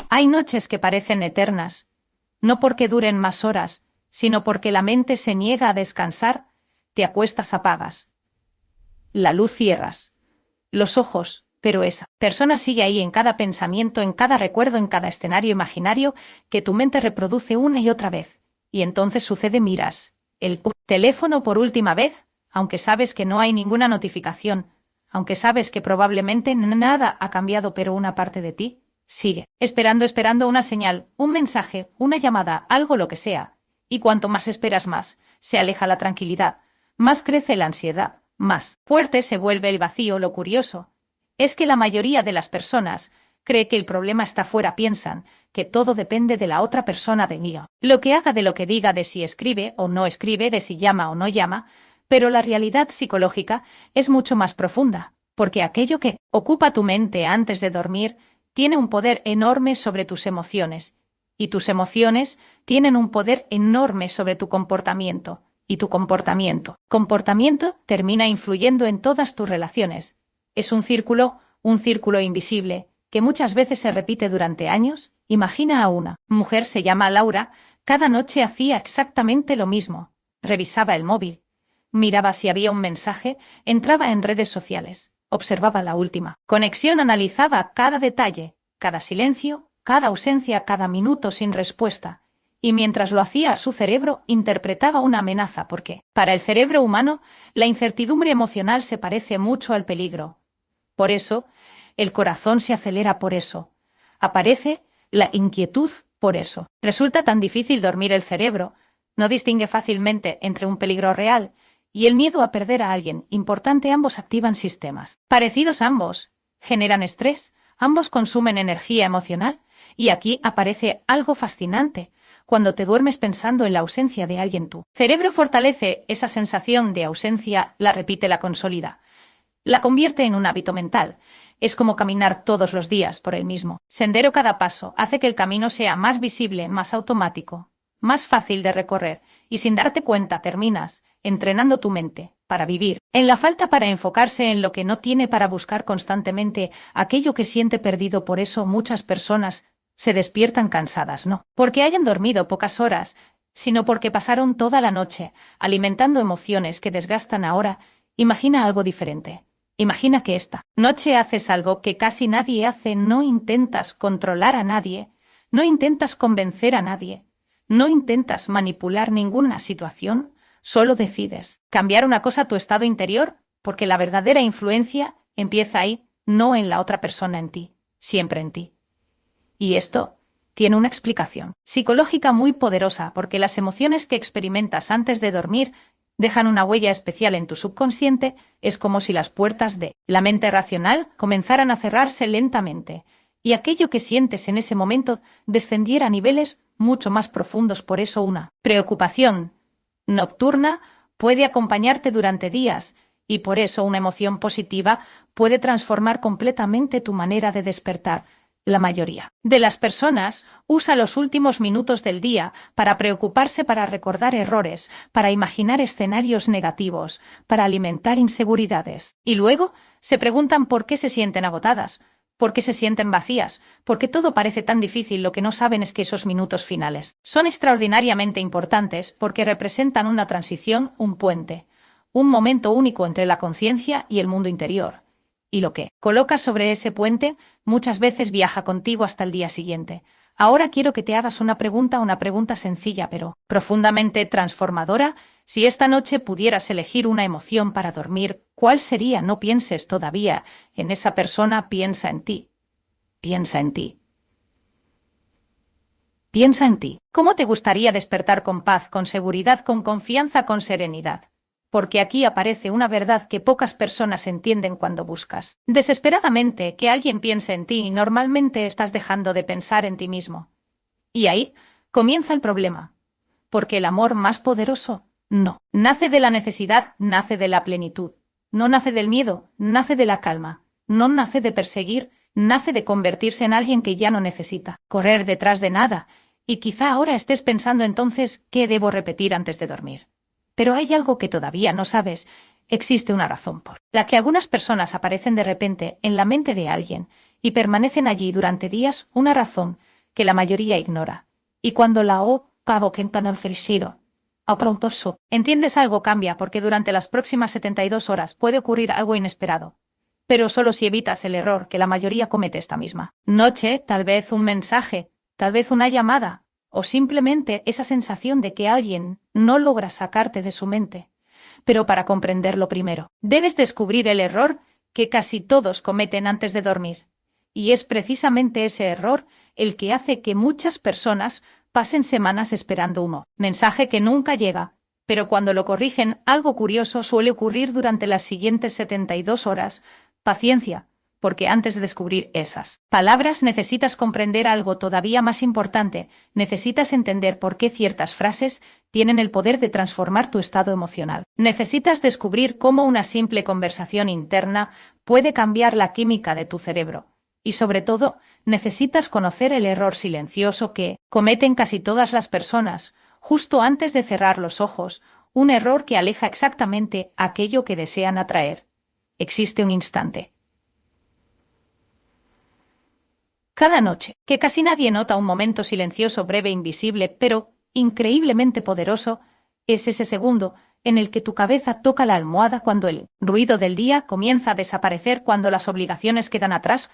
Hay noches que parecen eternas, no porque duren más horas, sino porque la mente se niega a descansar, te acuestas, apagas la luz, cierras los ojos, pero esa persona sigue ahí en cada pensamiento, en cada recuerdo, en cada escenario imaginario que tu mente reproduce una y otra vez. Y entonces sucede, miras el teléfono por última vez, aunque sabes que no hay ninguna notificación, aunque sabes que probablemente nada ha cambiado, pero una parte de ti sigue esperando una señal, un mensaje, una llamada, algo, lo que sea. Y cuanto más esperas, más se aleja la tranquilidad, más crece la ansiedad, más fuerte se vuelve el vacío. Lo curioso es que la mayoría de las personas cree que el problema está fuera, piensan que todo depende de la otra persona, de mí, lo que haga, de lo que diga, de si escribe o no escribe, de si llama o no llama, pero la realidad psicológica es mucho más profunda, porque aquello que ocupa tu mente antes de dormir tiene un poder enorme sobre tus emociones, y tus emociones tienen un poder enorme sobre tu comportamiento, y tu comportamiento termina influyendo en todas tus relaciones. Es un círculo invisible, que muchas veces se repite durante años. Imagina a una mujer, se llama Laura, cada noche hacía exactamente lo mismo. Revisaba el móvil, miraba si había un mensaje, entraba en redes sociales, observaba la última conexión, analizaba cada detalle, cada silencio, cada ausencia, cada minuto sin respuesta. Y mientras lo hacía, su cerebro interpretaba una amenaza, porque, para el cerebro humano, la incertidumbre emocional se parece mucho al peligro. Por eso, el corazón se acelera, por eso aparece la inquietud, por eso resulta tan difícil dormir. El cerebro no distingue fácilmente entre un peligro real y el miedo a perder a alguien importante. Ambos activan sistemas parecidos, ambos generan estrés, ambos consumen energía emocional. Y aquí aparece algo fascinante. Cuando te duermes pensando en la ausencia de alguien, tu cerebro fortalece esa sensación de ausencia, la repite, la consolida, la convierte en un hábito mental. Es como caminar todos los días por el mismo sendero. Cada paso hace que el camino sea más visible, más automático, más fácil de recorrer, y sin darte cuenta terminas entrenando tu mente para vivir en la falta, para enfocarse en lo que no tiene, para buscar constantemente aquello que siente perdido. Por eso muchas personas se despiertan cansadas, no porque hayan dormido pocas horas, sino porque pasaron toda la noche alimentando emociones que desgastan. Ahora, imagina algo diferente. Imagina que esta noche haces algo que casi nadie hace. No intentas controlar a nadie, no intentas convencer a nadie, no intentas manipular ninguna situación, solo decides cambiar una cosa, tu estado interior, porque la verdadera influencia empieza ahí, no en la otra persona, en ti, siempre en ti. Y esto tiene una explicación psicológica muy poderosa, porque las emociones que experimentas antes de dormir dejan una huella especial en tu subconsciente. Es como si las puertas de la mente racional comenzaran a cerrarse lentamente, y aquello que sientes en ese momento descendiera a niveles mucho más profundos. Por eso una preocupación nocturna puede acompañarte durante días, y por eso una emoción positiva puede transformar completamente tu manera de despertar. La mayoría de las personas usa los últimos minutos del día para preocuparse, para recordar errores, para imaginar escenarios negativos, para alimentar inseguridades. Y luego se preguntan por qué se sienten agotadas, por qué se sienten vacías, por qué todo parece tan difícil. Lo que no saben es que esos minutos finales son extraordinariamente importantes, porque representan una transición, un puente, un momento único entre la conciencia y el mundo interior. Y lo que colocas sobre ese puente muchas veces viaja contigo hasta el día siguiente. Ahora quiero que te hagas una pregunta sencilla pero profundamente transformadora. Si esta noche pudieras elegir una emoción para dormir, ¿cuál sería? No pienses todavía en esa persona, piensa en ti. Piensa en ti. Piensa en ti. ¿Cómo te gustaría despertar con paz, con seguridad, con confianza, con serenidad? Porque aquí aparece una verdad que pocas personas entienden. Cuando buscas desesperadamente que alguien piense en ti, normalmente estás dejando de pensar en ti mismo. Y ahí comienza el problema. Porque el amor más poderoso no nace de la necesidad, nace de la plenitud. No nace del miedo, nace de la calma. No nace de perseguir, nace de convertirse en alguien que ya no necesita correr detrás de nada. Y quizá ahora estés pensando entonces, ¿qué debo repetir antes de dormir? Pero hay algo que todavía no sabes. Existe una razón por la que algunas personas aparecen de repente en la mente de alguien y permanecen allí durante días, una razón que la mayoría ignora. Y cuando la o cabo que en el felicito. Entiendes, algo cambia porque durante las próximas 72 horas puede ocurrir algo inesperado. Pero solo si evitas el error que la mayoría comete esta misma noche, tal vez un mensaje, tal vez una llamada, o simplemente esa sensación de que alguien no logra sacarte de su mente. Pero para comprenderlo primero, debes descubrir el error que casi todos cometen antes de dormir. Y es precisamente ese error el que hace que muchas personas pasen semanas esperando un mensaje que nunca llega, pero cuando lo corrigen, algo curioso suele ocurrir durante las siguientes 72 horas. Paciencia, porque antes de descubrir esas palabras necesitas comprender algo todavía más importante, necesitas entender por qué ciertas frases tienen el poder de transformar tu estado emocional. Necesitas descubrir cómo una simple conversación interna puede cambiar la química de tu cerebro. Y sobre todo, necesitas conocer el error silencioso que cometen casi todas las personas, justo antes de cerrar los ojos, un error que aleja exactamente aquello que desean atraer. Existe un instante. Cada noche, que casi nadie nota, un momento silencioso, breve, invisible, pero increíblemente poderoso, es ese segundo en el que tu cabeza toca la almohada cuando el ruido del día comienza a desaparecer, cuando las obligaciones quedan atrás,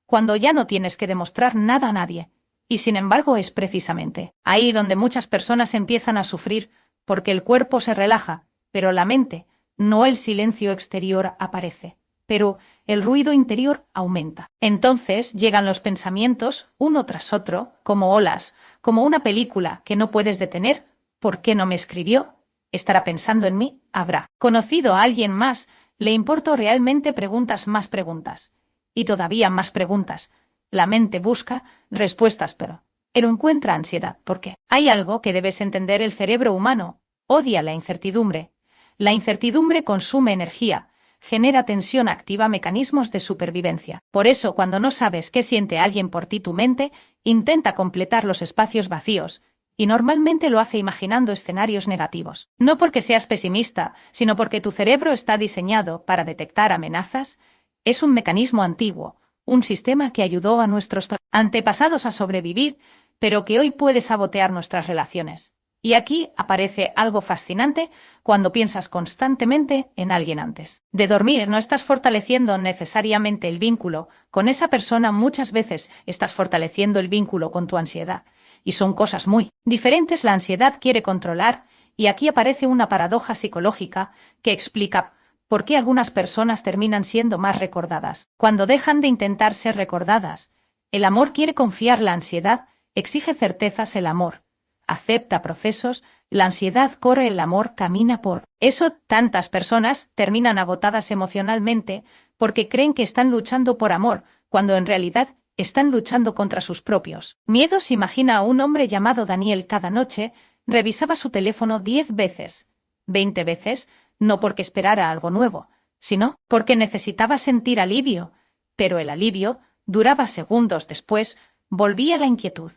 cuando ya no tienes que demostrar nada a nadie. Y sin embargo es precisamente ahí donde muchas personas empiezan a sufrir, porque el cuerpo se relaja, pero la mente, no, el silencio exterior aparece, pero el ruido interior aumenta. Entonces llegan los pensamientos, uno tras otro, como olas, como una película que no puedes detener. ¿Por qué no me escribió? ¿Estará pensando en mí? ¿Habrá conocido a alguien más? ¿Le importo realmente? Preguntas, más preguntas. Y todavía más preguntas. La mente busca respuestas, pero encuentra ansiedad. ¿Por qué? Hay algo que debes entender: el cerebro humano odia la incertidumbre. La incertidumbre consume energía, genera tensión, activa mecanismos de supervivencia. Por eso, cuando no sabes qué siente alguien por ti, tu mente intenta completar los espacios vacíos, y normalmente lo hace imaginando escenarios negativos. No porque seas pesimista, sino porque tu cerebro está diseñado para detectar amenazas. Es un mecanismo antiguo, un sistema que ayudó a nuestros antepasados a sobrevivir, pero que hoy puede sabotear nuestras relaciones. Y aquí aparece algo fascinante: cuando piensas constantemente en alguien antes de dormir, no estás fortaleciendo necesariamente el vínculo con esa persona, muchas veces estás fortaleciendo el vínculo con tu ansiedad. Y son cosas muy diferentes. La ansiedad quiere controlar, y aquí aparece una paradoja psicológica que explica por qué algunas personas terminan siendo más recordadas cuando dejan de intentar ser recordadas. El amor quiere confiar, la ansiedad exige certezas. El amor acepta procesos, la ansiedad corre, el amor camina por eso. Tantas personas terminan agotadas emocionalmente porque creen que están luchando por amor, cuando en realidad están luchando contra sus propios miedos. Imagina a un hombre llamado Daniel. Cada noche revisaba su teléfono 10 veces, 20 veces, no porque esperara algo nuevo, sino porque necesitaba sentir alivio. Pero el alivio duraba segundos. Después volvía la inquietud,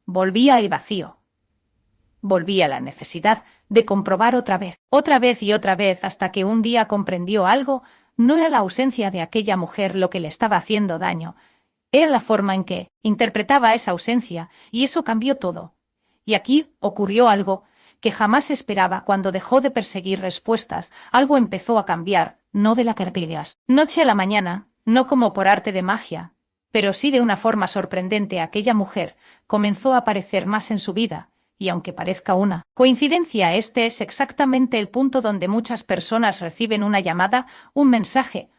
volvía el vacío, volvía la necesidad de comprobar otra vez y otra vez, hasta que un día comprendió algo. No era la ausencia de aquella mujer lo que le estaba haciendo daño, era la forma en que interpretaba esa ausencia, y eso cambió todo. Y aquí ocurrió algo que jamás esperaba. Cuando dejó de perseguir respuestas, algo empezó a cambiar, no de la que pedías noche a la mañana, no como por arte de magia, pero sí de una forma sorprendente. Aquella mujer comenzó a aparecer más en su vida, y aunque parezca una coincidencia, este es exactamente el punto donde muchas personas reciben una llamada, un mensaje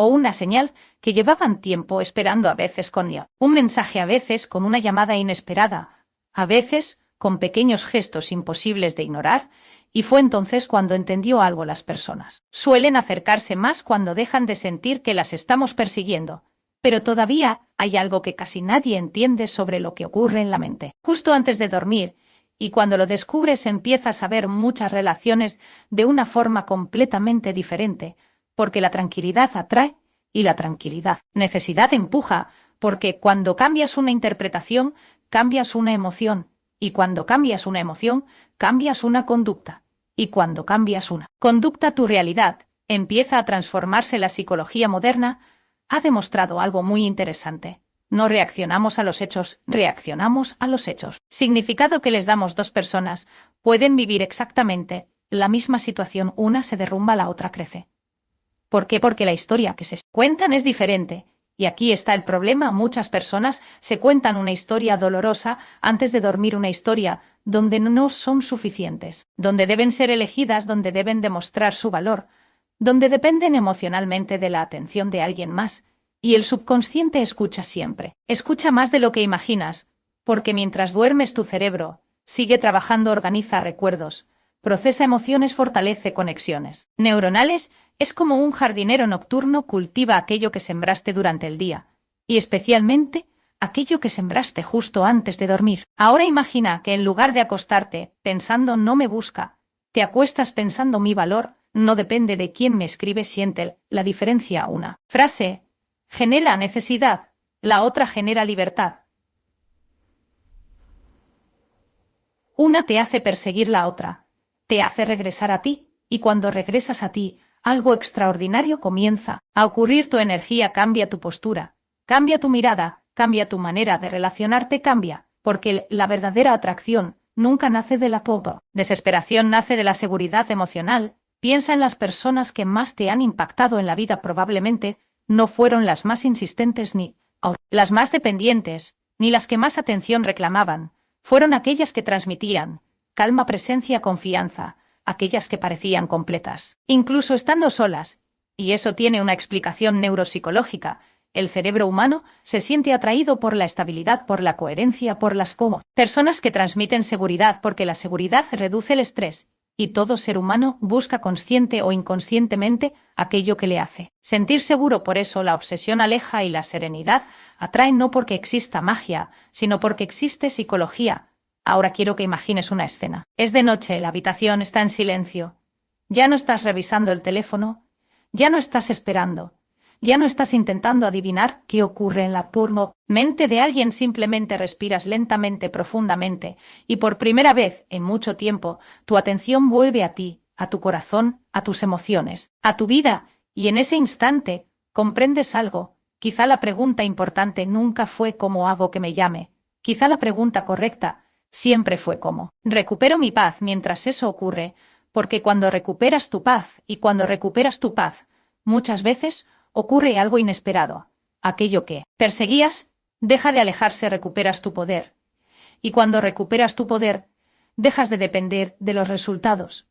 o una señal que llevaban tiempo esperando, a veces con un mensaje, a veces con una llamada inesperada, a veces con pequeños gestos imposibles de ignorar. Y fue entonces cuando entendió algo: las personas suelen acercarse más cuando dejan de sentir que las estamos persiguiendo. Pero todavía hay algo que casi nadie entiende sobre lo que ocurre en la mente justo antes de dormir, y cuando lo descubres empiezas a ver muchas relaciones de una forma completamente diferente, porque la tranquilidad atrae y la tranquilidad necesidad empuja, porque cuando cambias una interpretación, cambias una emoción, y cuando cambias una emoción, cambias una conducta, y cuando cambias una conducta, tu realidad empieza a transformarse. La psicología moderna ha demostrado algo muy interesante. No reaccionamos a los hechos, reaccionamos a los hechos. Significado que les damos dos personas. Pueden vivir exactamente la misma situación, una se derrumba, la otra crece. ¿Por qué? Porque la historia que se cuentan es diferente. Y aquí está el problema, muchas personas se cuentan una historia dolorosa antes de dormir, una historia donde no son suficientes, donde deben ser elegidas, donde deben demostrar su valor, donde dependen emocionalmente de la atención de alguien más. Y el subconsciente escucha siempre, escucha más de lo que imaginas, porque mientras duermes tu cerebro sigue trabajando, organiza recuerdos, procesa emociones, fortalece conexiones neuronales. Es como un jardinero nocturno, cultiva aquello que sembraste durante el día, y especialmente aquello que sembraste justo antes de dormir. Ahora imagina que en lugar de acostarte pensando no me busca, te acuestas pensando mi valor no depende de quién me escribe, siente la diferencia. Una frase genera necesidad, la otra genera libertad. Una te hace perseguir la otra, te hace regresar a ti, y cuando regresas a ti, algo extraordinario comienza a ocurrir, tu energía cambia, tu postura, cambia tu mirada, cambia tu manera de relacionarte, cambia, porque la verdadera atracción nunca nace de la desesperación, nace de la seguridad emocional. Piensa en las personas que más te han impactado en la vida, probablemente no fueron las más insistentes ni las más dependientes, ni las que más atención reclamaban, fueron aquellas que transmitían calma, presencia, confianza, aquellas que parecían completas, incluso estando solas. Y eso tiene una explicación neuropsicológica. El cerebro humano se siente atraído por la estabilidad, por la coherencia, por las personas que transmiten seguridad, porque la seguridad reduce el estrés, y todo ser humano busca consciente o inconscientemente aquello que le hace sentir seguro. Por eso la obsesión aleja y la serenidad atraen, no porque exista magia, sino porque existe psicología. Ahora quiero que imagines una escena. Es de noche, la habitación está en silencio. Ya no estás revisando el teléfono, ya no estás esperando, ya no estás intentando adivinar qué ocurre en la mente de alguien, simplemente respiras lentamente, profundamente, y por primera vez en mucho tiempo, tu atención vuelve a ti, a tu corazón, a tus emociones, a tu vida, y en ese instante comprendes algo. Quizá la pregunta importante nunca fue ¿cómo hago que me llame? Quizá la pregunta correcta siempre fue ¿cómo recupero mi paz mientras eso ocurre? Porque cuando recuperas tu paz, y cuando recuperas tu paz, muchas veces ocurre algo inesperado. Aquello que perseguías deja de alejarse, recuperas tu poder. Y cuando recuperas tu poder, dejas de depender de los resultados.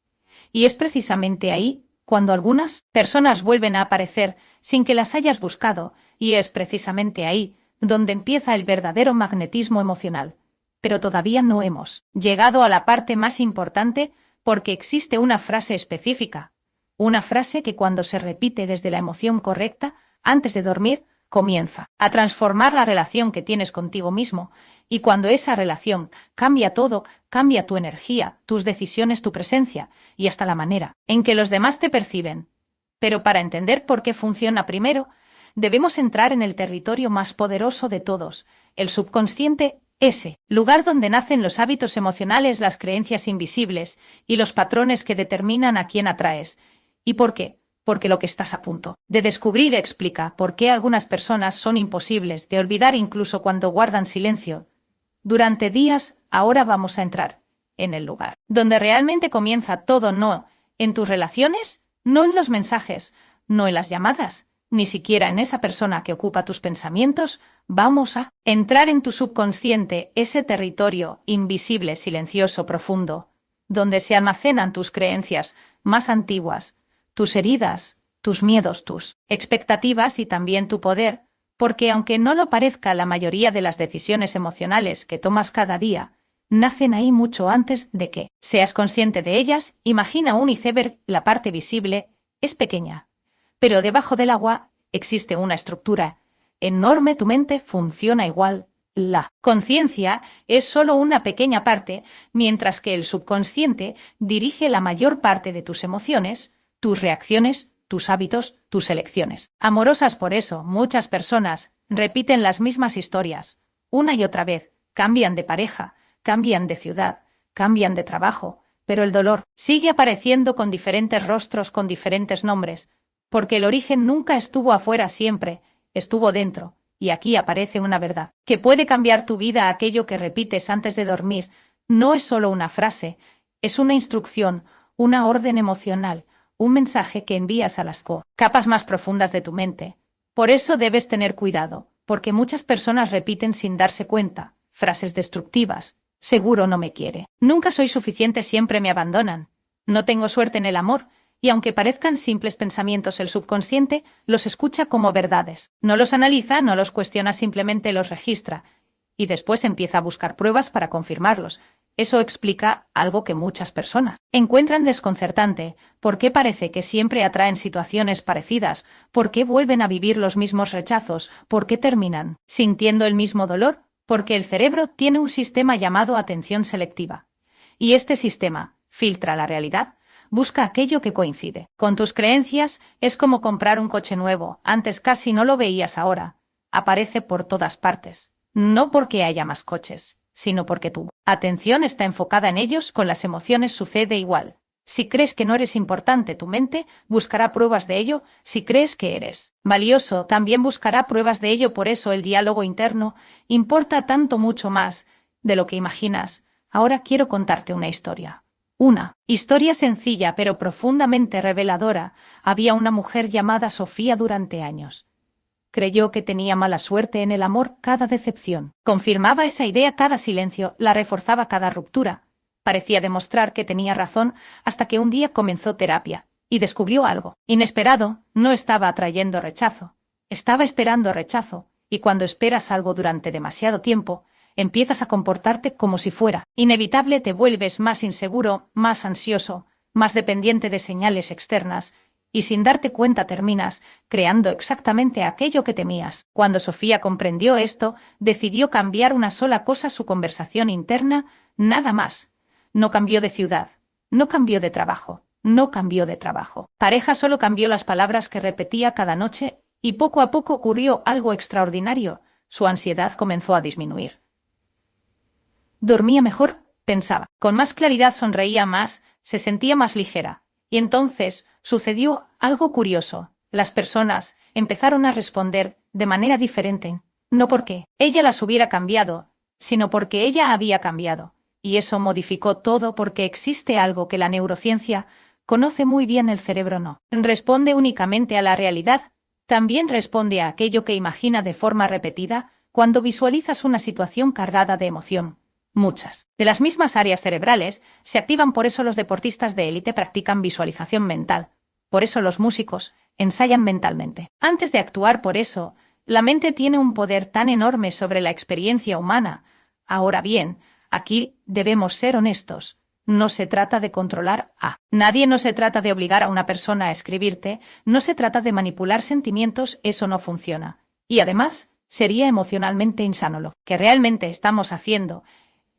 Y es precisamente ahí cuando algunas personas vuelven a aparecer sin que las hayas buscado, y es precisamente ahí donde empieza el verdadero magnetismo emocional. Pero todavía no hemos llegado a la parte más importante, porque existe una frase específica. Una frase que cuando se repite desde la emoción correcta, antes de dormir, comienza a transformar la relación que tienes contigo mismo, y cuando esa relación cambia todo, cambia tu energía, tus decisiones, tu presencia, y hasta la manera en que los demás te perciben. Pero para entender por qué funciona primero, debemos entrar en el territorio más poderoso de todos, el subconsciente, ese lugar donde nacen los hábitos emocionales, las creencias invisibles y los patrones que determinan a quién atraes. ¿Y por qué? Porque lo que estás a punto de descubrir explica por qué algunas personas son imposibles de olvidar incluso cuando guardan silencio durante días. Ahora vamos a entrar en el lugar donde realmente comienza todo, no en tus relaciones, no en los mensajes, no en las llamadas, ni siquiera en esa persona que ocupa tus pensamientos. Vamos a entrar en tu subconsciente, ese territorio invisible, silencioso, profundo, donde se almacenan tus creencias más antiguas, tus heridas, tus miedos, tus expectativas y también tu poder, porque aunque no lo parezca, la mayoría de las decisiones emocionales que tomas cada día nacen ahí mucho antes de que seas consciente de ellas. Imagina un iceberg, la parte visible es pequeña, pero debajo del agua existe una estructura enorme. Tu mente funciona igual. La conciencia es solo una pequeña parte, mientras que el subconsciente dirige la mayor parte de tus emociones, tus reacciones, tus hábitos, tus elecciones amorosas. Por eso, muchas personas repiten las mismas historias una y otra vez, cambian de pareja, cambian de ciudad, cambian de trabajo, pero el dolor sigue apareciendo con diferentes rostros, con diferentes nombres, porque el origen nunca estuvo afuera, siempre estuvo dentro, Y aquí aparece una verdad, que puede cambiar tu vida. Aquello que repites antes de dormir no es solo una frase, es una instrucción, una orden emocional, un mensaje que envías a las capas más profundas de tu mente. Por eso debes tener cuidado, porque muchas personas repiten sin darse cuenta frases destructivas. Seguro no me quiere. Nunca soy suficiente, siempre me abandonan. No tengo suerte en el amor. Y aunque parezcan simples pensamientos, el subconsciente los escucha como verdades. No los analiza, no los cuestiona, simplemente los registra. Y después empieza a buscar pruebas para confirmarlos. Eso explica algo que muchas personas encuentran desconcertante. ¿Por qué parece que siempre atraen situaciones parecidas? ¿Por qué vuelven a vivir los mismos rechazos? ¿Por qué terminan sintiendo el mismo dolor? Porque el cerebro tiene un sistema llamado atención selectiva. Y este sistema filtra la realidad. Busca aquello que coincide con tus creencias. Es como comprar un coche nuevo. Antes casi no lo veías, ahora aparece por todas partes. No porque haya más coches, sino porque tu atención está enfocada en ellos. Con las emociones sucede igual. Si crees que no eres importante, tu mente buscará pruebas de ello. Si crees que eres valioso, también buscará pruebas de ello. Por eso el diálogo interno importa tanto, mucho más de lo que imaginas. Ahora quiero contarte una historia. Una historia sencilla pero profundamente reveladora. Había una mujer llamada Sofía. Durante años creyó que tenía mala suerte en el amor. Cada decepción confirmaba esa idea, cada silencio la reforzaba, cada ruptura parecía demostrar que tenía razón, hasta que un día comenzó terapia y descubrió algo inesperado. No estaba atrayendo rechazo, estaba esperando rechazo. Y cuando esperas algo durante demasiado tiempo, empiezas a comportarte como si fuera inevitable. Te vuelves más inseguro, más ansioso, más dependiente de señales externas, y sin darte cuenta terminas creando exactamente aquello que temías. Cuando Sofía comprendió esto, decidió cambiar una sola cosa: su conversación interna, nada más. No cambió de ciudad, no cambió de trabajo, no cambió de trabajo. Pareja, solo cambió las palabras que repetía cada noche, y poco a poco ocurrió algo extraordinario. Su ansiedad comenzó a disminuir. Dormía mejor, pensaba con más claridad, sonreía más, se sentía más ligera. Y entonces sucedió algo curioso. Las personas empezaron a responder de manera diferente, no porque ella las hubiera cambiado, sino porque ella había cambiado. Y eso modificó todo, porque existe algo que la neurociencia conoce muy bien: el cerebro no responde únicamente a la realidad, también responde a aquello que imagina de forma repetida. Cuando visualizas una situación cargada de emoción, muchas de las mismas áreas cerebrales se activan. Por eso los deportistas de élite practican visualización mental. Por eso los músicos ensayan mentalmente antes de actuar. Por eso la mente tiene un poder tan enorme sobre la experiencia humana. Ahora bien, aquí debemos ser honestos. No se trata de controlar a nadie, no se trata de obligar a una persona a escribirte, no se trata de manipular sentimientos. Eso no funciona. Y además, sería emocionalmente insano. Lo que realmente estamos haciendo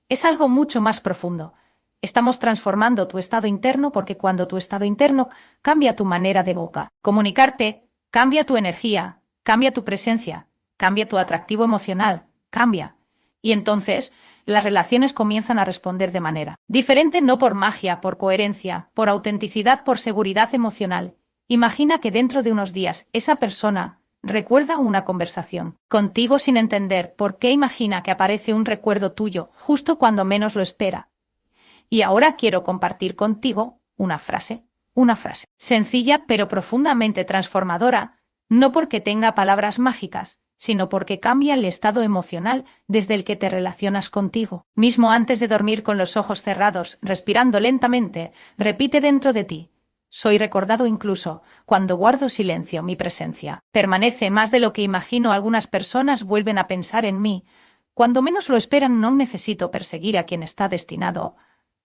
es algo mucho más profundo. Estamos transformando tu estado interno, porque cuando tu estado interno cambia, tu manera de comunicarte, cambia tu energía, cambia tu presencia, cambia tu atractivo emocional, cambia. Y entonces las relaciones comienzan a responder de manera diferente, no por magia, por coherencia, por autenticidad, por seguridad emocional. Imagina que dentro de unos días esa persona recuerda una conversación contigo sin entender por qué. Imagina que aparece un recuerdo tuyo justo cuando menos lo espera. Y ahora quiero compartir contigo una frase sencilla pero profundamente transformadora, no porque tenga palabras mágicas, sino porque cambia el estado emocional desde el que te relacionas contigo mismo. Antes de dormir, con los ojos cerrados, respirando lentamente, repite dentro de ti: soy recordado incluso cuando guardo silencio. Mi presencia permanece más de lo que imagino. Algunas personas vuelven a pensar en mí cuando menos lo esperan. No necesito perseguir a quien está destinado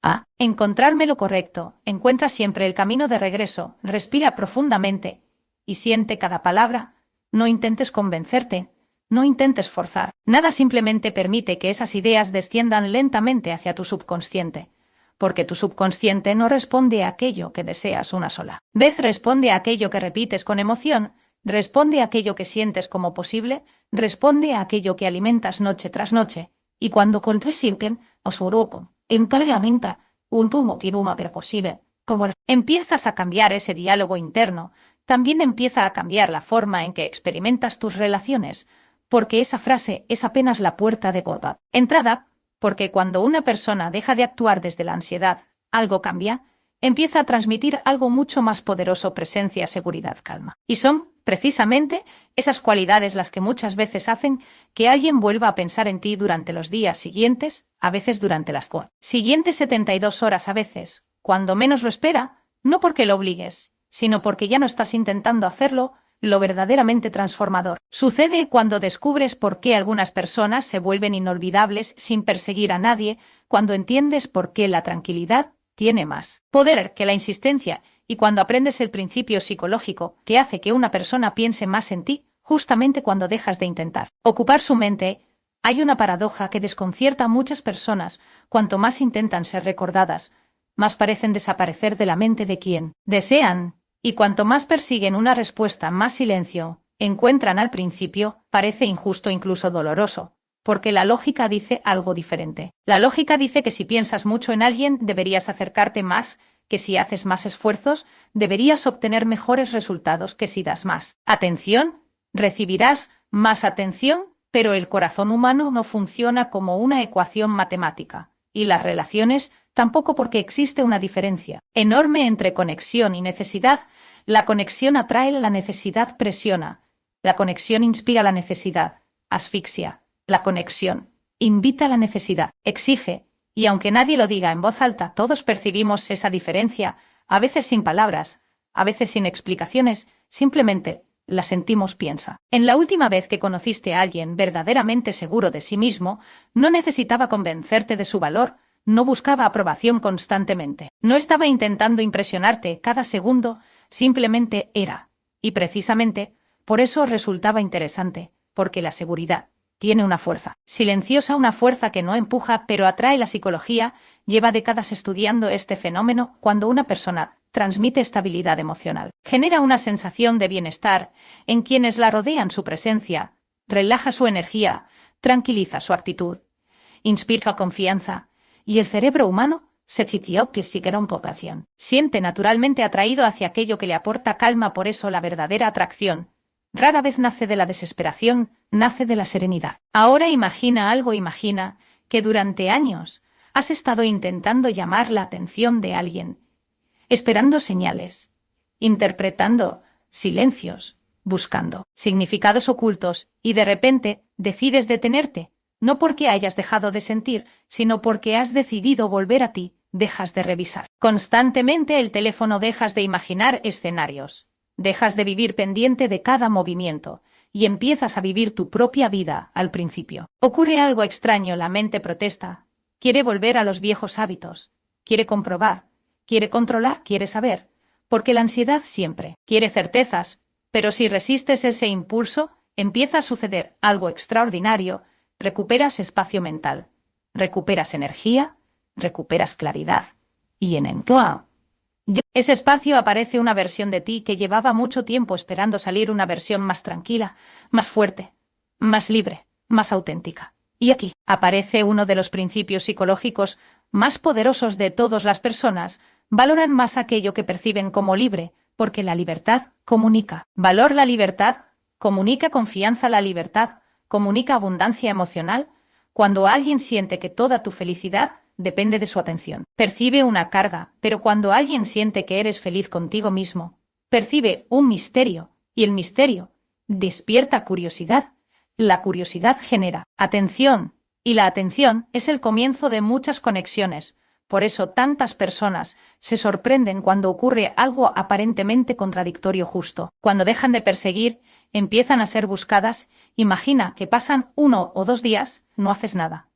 a encontrarme. Lo correcto encuentra siempre el camino de regreso. Respira profundamente y siente cada palabra. No intentes convencerte, no intentes forzar nada, simplemente permite que esas ideas desciendan lentamente hacia tu subconsciente. Porque tu subconsciente no responde a aquello que deseas una sola vez, responde a aquello que repites con emoción, responde a aquello que sientes como posible, responde a aquello que alimentas noche tras noche. Y cuando consienten osurupo, encargamenta, un tumo tiruma per posible, como empiezas a cambiar ese diálogo interno, también empieza a cambiar la forma en que experimentas tus relaciones. porque esa frase es apenas la puerta de entrada, porque cuando una persona deja de actuar desde la ansiedad, algo cambia, empieza a transmitir algo mucho más poderoso: presencia, seguridad, calma. Y son, precisamente, esas cualidades las que muchas veces hacen que alguien vuelva a pensar en ti durante los días siguientes, a veces durante las siguientes 72 horas, a veces, cuando menos lo espera, no porque lo obligues, sino porque ya no estás intentando hacerlo. Lo verdaderamente transformador sucede cuando descubres por qué algunas personas se vuelven inolvidables sin perseguir a nadie, cuando entiendes por qué la tranquilidad tiene más poder que la insistencia, y cuando aprendes el principio psicológico que hace que una persona piense más en ti, justamente cuando dejas de intentar ocupar su mente. Hay una paradoja que desconcierta a muchas personas: cuanto más intentan ser recordadas, más parecen desaparecer de la mente de quien desean. Y cuanto más persiguen una respuesta, más silencio encuentran al principio. Parece injusto, incluso doloroso, porque la lógica dice algo diferente. La lógica dice que si piensas mucho en alguien, deberías acercarte más, que si haces más esfuerzos, deberías obtener mejores resultados, que si das más atención, recibirás más atención, pero el corazón humano no funciona como una ecuación matemática, y las relaciones tampoco, porque existe una diferencia enorme entre conexión y necesidad. La conexión atrae, la necesidad presiona. La conexión inspira, la necesidad asfixia. La conexión invita, la necesidad exige. Y aunque nadie lo diga en voz alta, todos percibimos esa diferencia, a veces sin palabras, a veces sin explicaciones, simplemente la sentimos. Piensa en la última vez que conociste a alguien verdaderamente seguro de sí mismo. No necesitaba convencerte de su valor, no buscaba aprobación constantemente, no estaba intentando impresionarte cada segundo, simplemente era. Y precisamente por eso resultaba interesante, porque la seguridad tiene una fuerza silenciosa, una fuerza que no empuja, pero atrae. La psicología lleva décadas estudiando este fenómeno. Cuando una persona transmite estabilidad emocional, genera una sensación de bienestar en quienes la rodean. Su presencia relaja su energía, tranquiliza su actitud, inspira confianza, y el cerebro humano siente naturalmente atraído hacia aquello que le aporta calma. Por eso la verdadera atracción rara vez nace de la desesperación, nace de la serenidad. Ahora imagina algo, imagina que durante años has estado intentando llamar la atención de alguien, esperando señales, interpretando silencios, buscando significados ocultos, y de repente decides detenerte, no porque hayas dejado de sentir, sino porque has decidido volver a ti. Dejas de revisar constantemente el teléfono, dejas de imaginar escenarios, dejas de vivir pendiente de cada movimiento y empiezas a vivir tu propia vida. Al principio ocurre algo extraño, la mente protesta, quiere volver a los viejos hábitos, quiere comprobar, quiere controlar, quiere saber, porque la ansiedad siempre quiere certezas, pero si resistes ese impulso, empieza a suceder algo extraordinario: recuperas espacio mental, recuperas energía, recuperas claridad, y en ese espacio aparece una versión de ti que llevaba mucho tiempo esperando salir, una versión más tranquila, más fuerte, más libre, más auténtica. Y aquí aparece uno de los principios psicológicos más poderosos de todas. Las personas valoran más aquello que perciben como libre, porque la libertad comunica valor, la libertad comunica confianza, la libertad comunica abundancia emocional. Cuando alguien siente que toda tu felicidad depende de su atención, percibe una carga, pero cuando alguien siente que eres feliz contigo mismo, percibe un misterio, y el misterio despierta curiosidad. La curiosidad genera atención, y la atención es el comienzo de muchas conexiones. Por eso tantas personas se sorprenden cuando ocurre algo aparentemente contradictorio. Justo cuando dejan de perseguir, empiezan a ser buscadas. Imagina que pasan 1 o 2 días, no haces nada.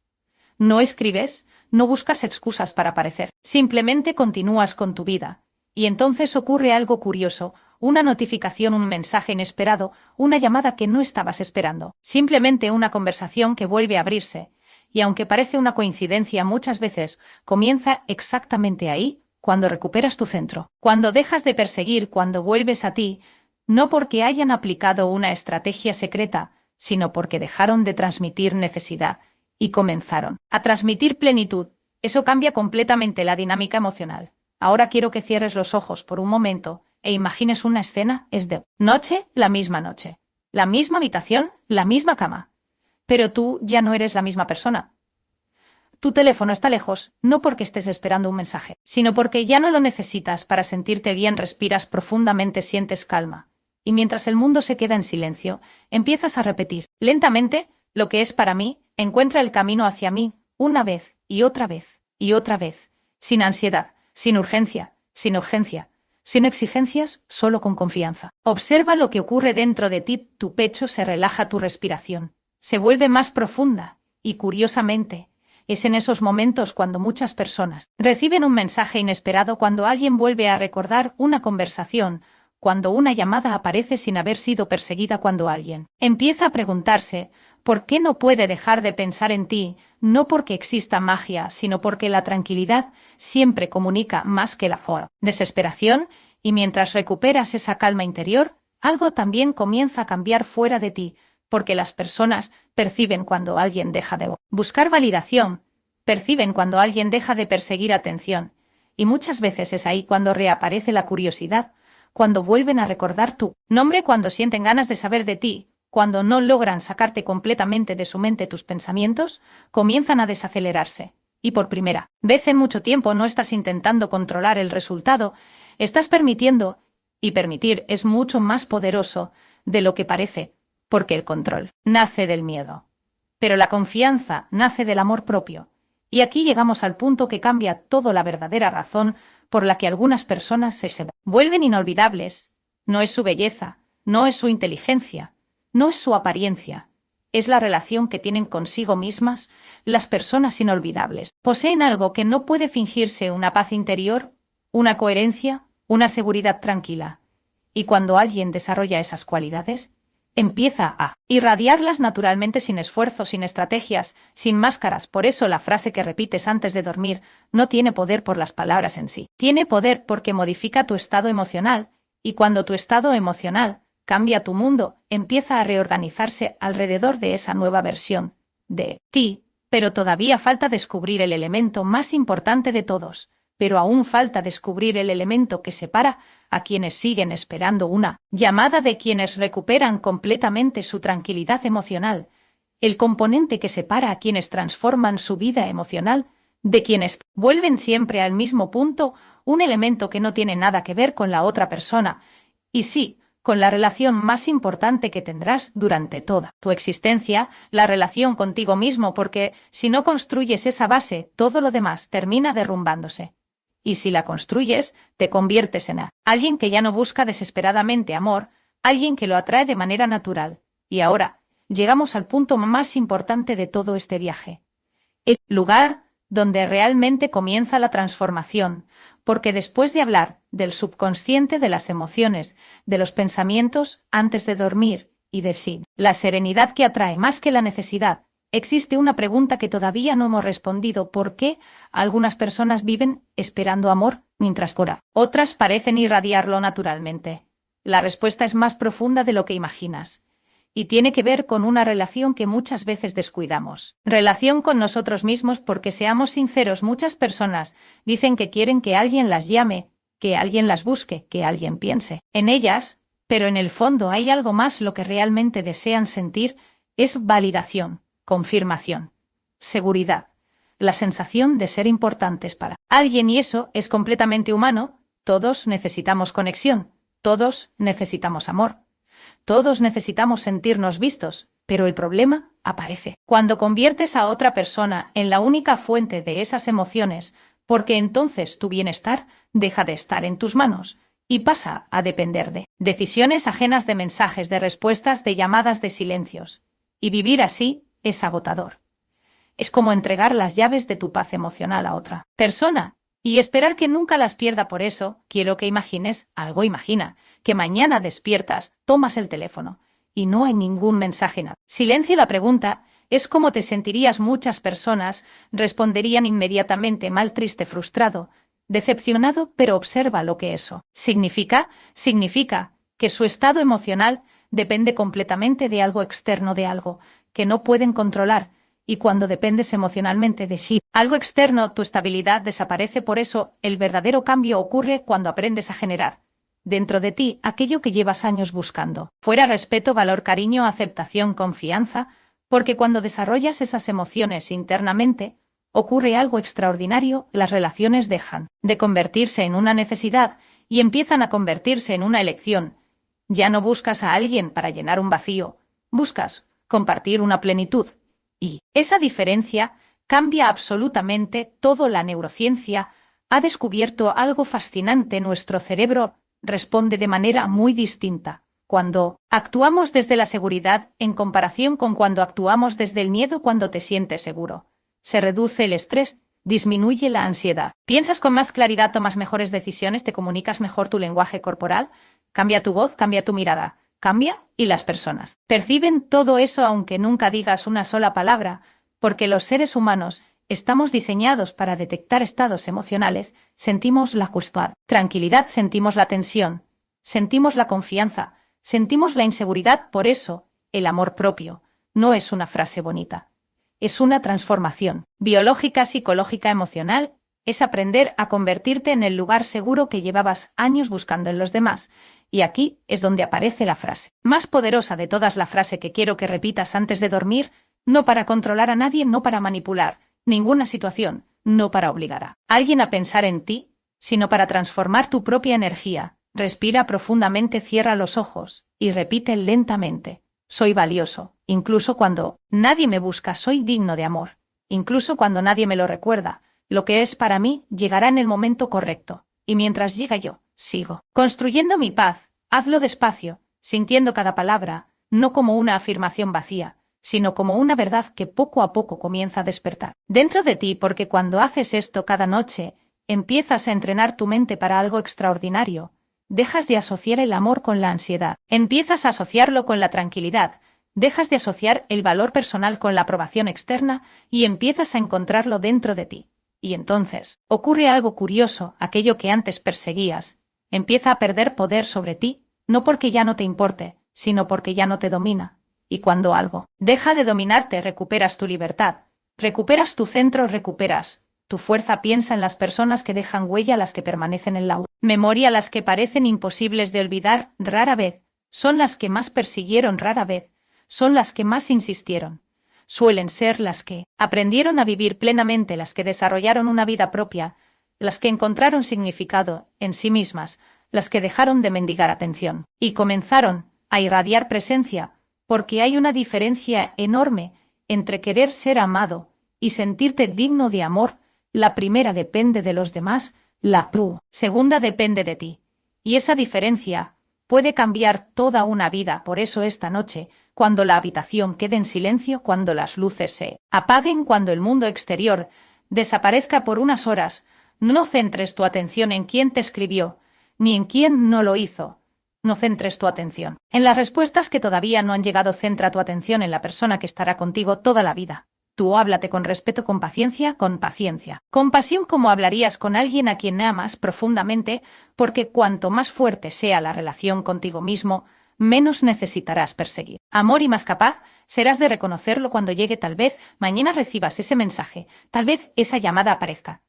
No escribes, no buscas excusas para aparecer, simplemente continúas con tu vida. Y entonces ocurre algo curioso: una notificación, un mensaje inesperado, una llamada que no estabas esperando, simplemente una conversación que vuelve a abrirse. Y aunque parece una coincidencia, muchas veces comienza exactamente ahí, cuando recuperas tu centro, cuando dejas de perseguir, cuando vuelves a ti, no porque hayan aplicado una estrategia secreta, sino porque dejaron de transmitir necesidad y comenzaron a transmitir plenitud. Eso cambia completamente la dinámica emocional. Ahora quiero que cierres los ojos por un momento e imagines una escena. Es de noche, la misma noche. la misma habitación, la misma cama. Pero tú ya no eres la misma persona. Tu teléfono está lejos, no porque estés esperando un mensaje, sino porque ya no lo necesitas para sentirte bien, respiras profundamente, sientes calma. Y mientras el mundo se queda en silencio, empiezas a repetir, lentamente, lo que es para mí, encuentra el camino hacia mí, una vez, y otra vez, y otra vez, sin ansiedad, sin urgencia, sin exigencias, solo con confianza. Observa lo que ocurre dentro de ti, tu pecho se relaja, tu respiración se vuelve más profunda, y curiosamente, es en esos momentos cuando muchas personas reciben un mensaje inesperado, cuando alguien vuelve a recordar una conversación, cuando una llamada aparece sin haber sido perseguida, cuando alguien empieza a preguntarse por qué no puede dejar de pensar en ti, no porque exista magia, sino porque la tranquilidad siempre comunica más que la desesperación, y mientras recuperas esa calma interior, algo también comienza a cambiar fuera de ti, porque las personas perciben cuando alguien deja de buscar validación, perciben cuando alguien deja de perseguir atención, y muchas veces es ahí cuando reaparece la curiosidad, cuando vuelven a recordar tu nombre, cuando sienten ganas de saber de ti, cuando no logran sacarte completamente de su mente tus pensamientos, comienzan a desacelerarse. Y por primera vez en mucho tiempo no estás intentando controlar el resultado, estás permitiendo, y permitir es mucho más poderoso de lo que parece, porque el control nace del miedo. Pero la confianza nace del amor propio. Y aquí llegamos al punto que cambia todo, la verdadera razón por la que algunas personas se vuelven inolvidables. No es su belleza, no es su inteligencia, no es su apariencia. Es la relación que tienen consigo mismas. Las personas inolvidables poseen algo que no puede fingirse: una paz interior, una coherencia, una seguridad tranquila. Y cuando alguien desarrolla esas cualidades, empieza a irradiarlas naturalmente, sin esfuerzo, sin estrategias, sin máscaras. Por eso la frase que repites antes de dormir no tiene poder por las palabras en sí. Tiene poder porque modifica tu estado emocional, y cuando tu estado emocional cambia, tu mundo empieza a reorganizarse alrededor de esa nueva versión de ti. Pero todavía falta descubrir el elemento más importante de todos. Pero aún falta descubrir el elemento que separa a quienes siguen esperando una llamada de quienes recuperan completamente su tranquilidad emocional, el componente que separa a quienes transforman su vida emocional de quienes vuelven siempre al mismo punto, un elemento que no tiene nada que ver con la otra persona, y sí, con la relación más importante que tendrás durante toda tu existencia, la relación contigo mismo, porque si no construyes esa base, todo lo demás termina derrumbándose. Y si la construyes, te conviertes en alguien que ya no busca desesperadamente amor, alguien que lo atrae de manera natural. Y ahora, llegamos al punto más importante de todo este viaje. El lugar donde realmente comienza la transformación, porque después de hablar del subconsciente, de las emociones, de los pensamientos antes de dormir y de sí, la serenidad que atrae más que la necesidad, existe una pregunta que todavía no hemos respondido: ¿por qué algunas personas viven esperando amor mientras otras parecen irradiarlo naturalmente? La respuesta es más profunda de lo que imaginas, y tiene que ver con una relación que muchas veces descuidamos. Relación con nosotros mismos, porque seamos sinceros, muchas personas dicen que quieren que alguien las llame, que alguien las busque, que alguien piense en ellas, pero en el fondo hay algo más. Lo que realmente desean sentir es validación, confirmación, seguridad, la sensación de ser importantes para alguien, y eso es completamente humano. Todos necesitamos conexión, todos necesitamos amor, todos necesitamos sentirnos vistos, pero el problema aparece cuando conviertes a otra persona en la única fuente de esas emociones, porque entonces tu bienestar deja de estar en tus manos y pasa a depender de decisiones ajenas, de mensajes, de respuestas, de llamadas, de silencios. Y vivir así es agotador. Es como entregar las llaves de tu paz emocional a otra persona y esperar que nunca las pierda. Por eso, quiero que imagines algo. Imagina que mañana despiertas, tomas el teléfono y no hay ningún mensaje, nada. Silencio. La pregunta es: ¿cómo te sentirías? Muchas personas responderían inmediatamente: mal, triste, frustrado, decepcionado. Pero observa lo que eso significa. Significa que su estado emocional depende completamente de algo externo, de algo que no pueden controlar. Y cuando dependes emocionalmente de sí, algo externo, tu estabilidad desaparece. Por eso, el verdadero cambio ocurre cuando aprendes a generar dentro de ti aquello que llevas años buscando. Fuera respeto, valor, cariño, aceptación, confianza, porque cuando desarrollas esas emociones internamente, ocurre algo extraordinario, las relaciones dejan de convertirse en una necesidad y empiezan a convertirse en una elección. Ya no buscas a alguien para llenar un vacío, buscas compartir una plenitud. Y esa diferencia cambia absolutamente todo. La neurociencia ha descubierto algo fascinante. Nuestro cerebro responde de manera muy distinta cuando actuamos desde la seguridad en comparación con cuando actuamos desde el miedo. Cuando te sientes seguro, se reduce el estrés, disminuye la ansiedad, piensas con más claridad, tomas mejores decisiones, te comunicas mejor, tu lenguaje corporal cambia, tu voz cambia, tu mirada cambia y las personas perciben todo eso aunque nunca digas una sola palabra, porque los seres humanos estamos diseñados para detectar estados emocionales. Sentimos la tranquilidad, sentimos la tensión, sentimos la confianza, sentimos la inseguridad. Por eso, el amor propio no es una frase bonita. Es una transformación biológica, psicológica, emocional. Es aprender a convertirte en el lugar seguro que llevabas años buscando en los demás. Y aquí es donde aparece la frase más poderosa de todas, la frase que quiero que repitas antes de dormir, no para controlar a nadie, no para manipular ninguna situación, no para obligar a alguien a pensar en ti, sino para transformar tu propia energía. Respira profundamente, cierra los ojos y repite lentamente: soy valioso, incluso cuando nadie me busca, soy digno de amor, incluso cuando nadie me lo recuerda. Lo que es para mí llegará en el momento correcto, y mientras llega yo, sigo construyendo mi paz. Hazlo despacio, sintiendo cada palabra, no como una afirmación vacía, sino como una verdad que poco a poco comienza a despertar dentro de ti, porque cuando haces esto cada noche, empiezas a entrenar tu mente para algo extraordinario. Dejas de asociar el amor con la ansiedad, empiezas a asociarlo con la tranquilidad, dejas de asociar el valor personal con la aprobación externa y empiezas a encontrarlo dentro de ti. Y entonces, ocurre algo curioso, aquello que antes perseguías empieza a perder poder sobre ti, no porque ya no te importe, sino porque ya no te domina. Y cuando algo deja de dominarte, recuperas tu libertad, recuperas tu centro, recuperas tu fuerza. Piensa en las personas que dejan huella, las que permanecen en la memoria, las que parecen imposibles de olvidar. Rara vez son las que más persiguieron, rara vez son las que más insistieron. Suelen ser las que aprendieron a vivir plenamente, las que desarrollaron una vida propia, las que encontraron significado en sí mismas, las que dejaron de mendigar atención y comenzaron a irradiar presencia, porque hay una diferencia enorme entre querer ser amado y sentirte digno de amor. La primera depende de los demás, la segunda depende de ti. Y esa diferencia puede cambiar toda una vida. Por eso esta noche, cuando la habitación quede en silencio, cuando las luces se apaguen, cuando el mundo exterior desaparezca por unas horas, no centres tu atención en quién te escribió, ni en quién no lo hizo. No centres tu atención en las respuestas que todavía no han llegado. Centra tu atención en la persona que estará contigo toda la vida. Tú háblate con respeto, con paciencia, con pasión, como hablarías con alguien a quien amas profundamente, porque cuanto más fuerte sea la relación contigo mismo, menos necesitarás perseguir amor y más capaz serás de reconocerlo cuando llegue. Tal vez mañana recibas ese mensaje, tal vez esa llamada aparezca,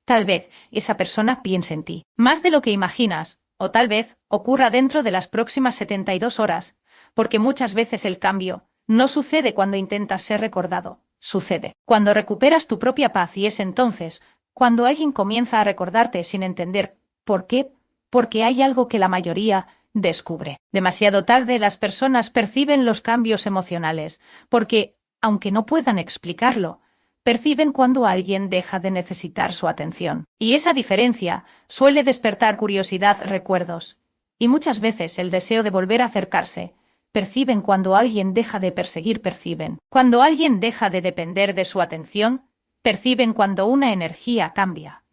tal vez esa persona piense en ti más de lo que imaginas, o tal vez ocurra dentro de las próximas 72 horas, porque muchas veces el cambio no sucede cuando intentas ser recordado. Sucede cuando recuperas tu propia paz, y es entonces cuando alguien comienza a recordarte sin entender por qué, porque hay algo que la mayoría descubre demasiado tarde. Las personas perciben los cambios emocionales porque, aunque no puedan explicarlo, perciben cuando alguien deja de necesitar su atención. Y esa diferencia suele despertar curiosidad, recuerdos, y muchas veces el deseo de volver a acercarse. Perciben cuando alguien deja de perseguir, perciben cuando alguien deja de depender de su atención, perciben cuando una energía cambia.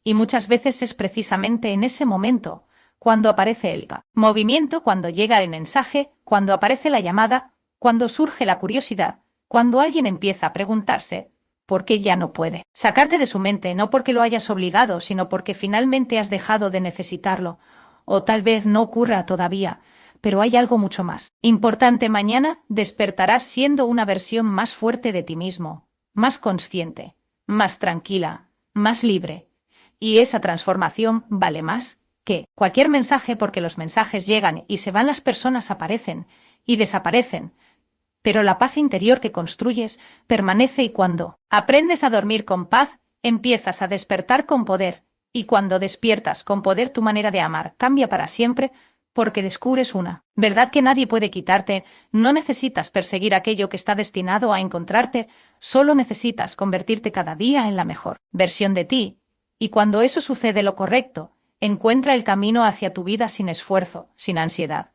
Y muchas veces es precisamente en ese momento cuando aparece el movimiento, cuando llega el mensaje, cuando aparece la llamada, cuando surge la curiosidad, cuando alguien empieza a preguntarse por qué ya no puede sacarte de su mente, no porque lo hayas obligado, sino porque finalmente has dejado de necesitarlo. O tal vez no ocurra todavía, pero hay algo mucho más importante. Mañana despertarás siendo una versión más fuerte de ti mismo, más consciente, más tranquila, más libre. Y esa transformación vale más que cualquier mensaje, porque los mensajes llegan y se van, las personas aparecen y desaparecen, pero la paz interior que construyes permanece, y cuando aprendes a dormir con paz, empiezas a despertar con poder, y cuando despiertas con poder, tu manera de amar cambia para siempre, porque descubres una verdad que nadie puede quitarte. No necesitas perseguir aquello que está destinado a encontrarte, solo necesitas convertirte cada día en la mejor versión de ti, y cuando eso sucede, lo correcto encuentra el camino hacia tu vida sin esfuerzo, sin ansiedad,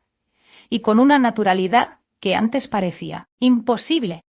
y con una naturalidad que antes parecía imposible.